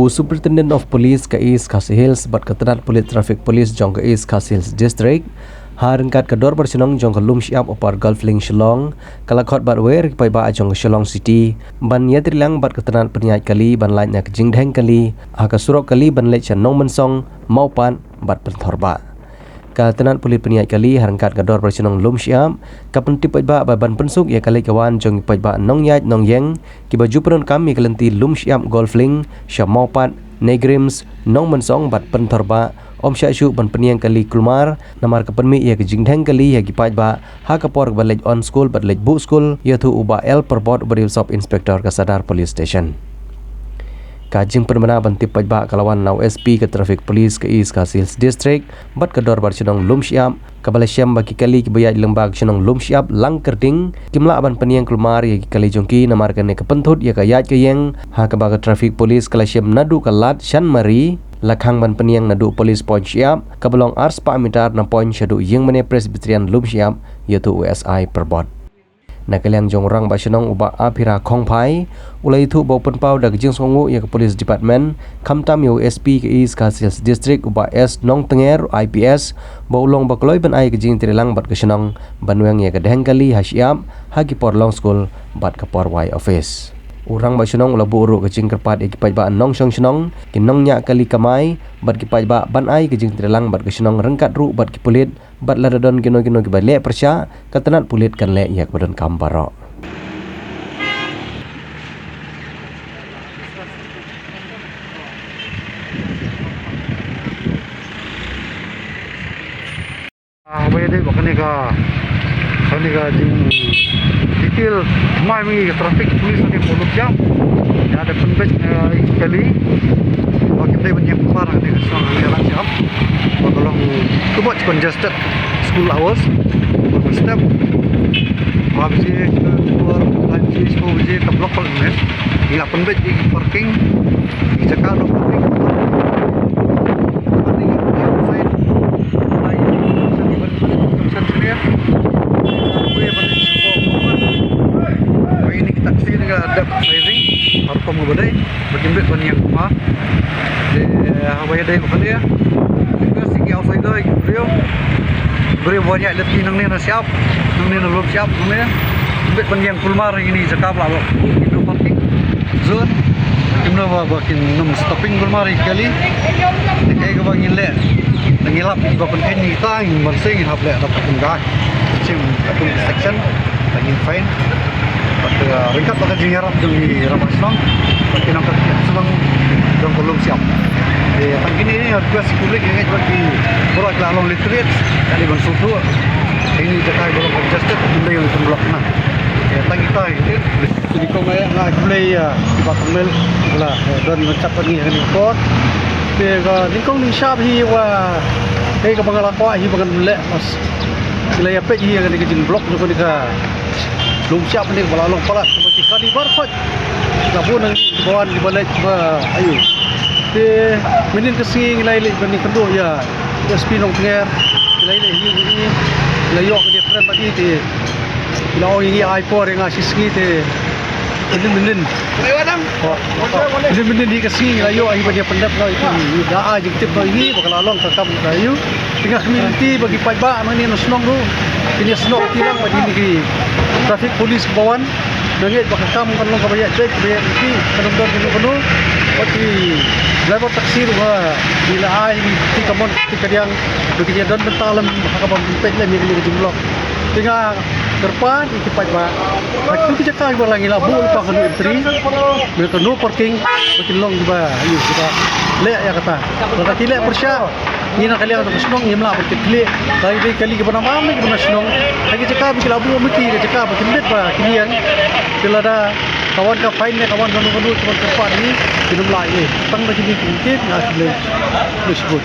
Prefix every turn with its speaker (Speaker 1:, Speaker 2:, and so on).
Speaker 1: Superintendent of Police ke East Khasi Hills bat keterat Polis Traffic Police jong ke East Khasi Hills District harengkat kedor bersenong jong ke lum siap opar Gulf Link Shillong kalakot bat wer pai ba jong ke Shillong City ban yatrilang bat keterat penyait kali ban lain nak jingdheng kali aka surok kali ban lech nong mensong maupan bat penthorba keterat polis penyait kali harengkat kedor bersenong lum siap kapenti pai ba ban pensuk ya kali kawan jong pai ba nong yait nong yeng ki baju penon kami kelenti lum siap Gulf Link syam maupan negrims nong mensong bat penthorba Om Syashu ban peniang kali kulmar namar kepenmi ya kejingdheng kali ya gipat ba ha kapor balej on school balej bu school ya tu uba el perbot beri sub inspector Kasadar Police Station kajing permana ban tipat ba kalawan nau SP ke Traffic Police ke East Khasi Hills District bat kedor bar senong lum siap kabala syam bagi kali kebayat lembag senong lum siap lang kerding kimla ban peniang kulmar ya kali jongki namar kene kepentut ya kayat kayeng ha kabaga Traffic Police kala syam nadu kalat shan mari lakhang ban peniang nadu polis point siap kabelong ars pa mitar na point syadu yang mene Presbyterian lum siap yaitu USI perbot nakaliang jong rang ba senong uba apira khongpai ulai thu bau penpau dak jing songu ya ke police department kamtam USP ke East Khasi Hills District uba S nong tenger IPS bau long bakloi ban ai ke jing trilang bat ke senong banweng ya ke dengkali hasiap hagi por long school bat ke por Y office Urang ba senong ula buru ke jing kerpat ikipai ba nong song senong kinong nya kali kamai bat kipai ba ban ai ke jing trilang bat ke senong rengkat ru bat ki pulit bat ladadon kino ki bale persya katenat pulit kan le yak badon kambaro
Speaker 2: Bayade bakane ka jing detail mai mi traffic police ni poluk jam ya ada penbet kali waktu dia punya parah ni sang jalan siap tolong too much congested school hours step habis keluar lagi school je ke blok ni ila penbet di parking di cakap parking badai berkimbit bani yang rumah de hawai dai ko dia ke sigi outside dai beri banyak letih nang ni na siap nang ni na belum siap nang ni kimbit bani yang kulmar ini cakap lah itu parking zone kimno ba bakin num stopping kulmar kali dekai ko bangin le ngilap di bapan kenyi tang mansing hap le dapat enggak cim atung section bangin fine pada ringkat pada jingarap di ramah senang bagi nampak senang dan belum siap tang ini request publik yang bagi berat lalong literate kali bansutu ini dekai belum congested jumlah yang blok nah tang kita jadi kau ngai play di batang mel lah dan mencap ni hari kot dia lingkong ni sharp hi wa ke bangalakwa hi bangan lek mas sila ya pet hi yang ke jing blok tu ka lum siap ni balalong palat seperti kali barcode kabun nang bawan di balik ba ayo te minin kesing lai-lai bani kenduh ya SP nong tenger lai-lai hi layok dia friend bagi te bila ini iPod yang asisi te minin lewadam minin di kesing layok ai bagi pendap lah itu daa jengtip ini bakal lalong kakam kayu tengah community bagi pajak mani nosnong tu ini senok tilang bagi ni traffic police bawan dengit bakal kamu kan long kabayat dek kabayat ini kadang-kadang kena bagi driver taksi wa bila ai ti kamon ti kadiang begitu dan bentalam hakabam pet le mi ke jumlah tengah terpan ikipat ba waktu kita kau balangi labu lupa kanu entry mereka no parking makin long ba ayo kita le ya kata kalau kile persya ini nak kalian untuk senong ni mela berkele dari kali ke mana mam ke mana senong lagi cakap bikin labu mesti ke cakap bikin bet ba kilian bila ada kawan ka fine kawan kanu cuma tempat ni kita mela tang bagi ni kita nak boleh disebut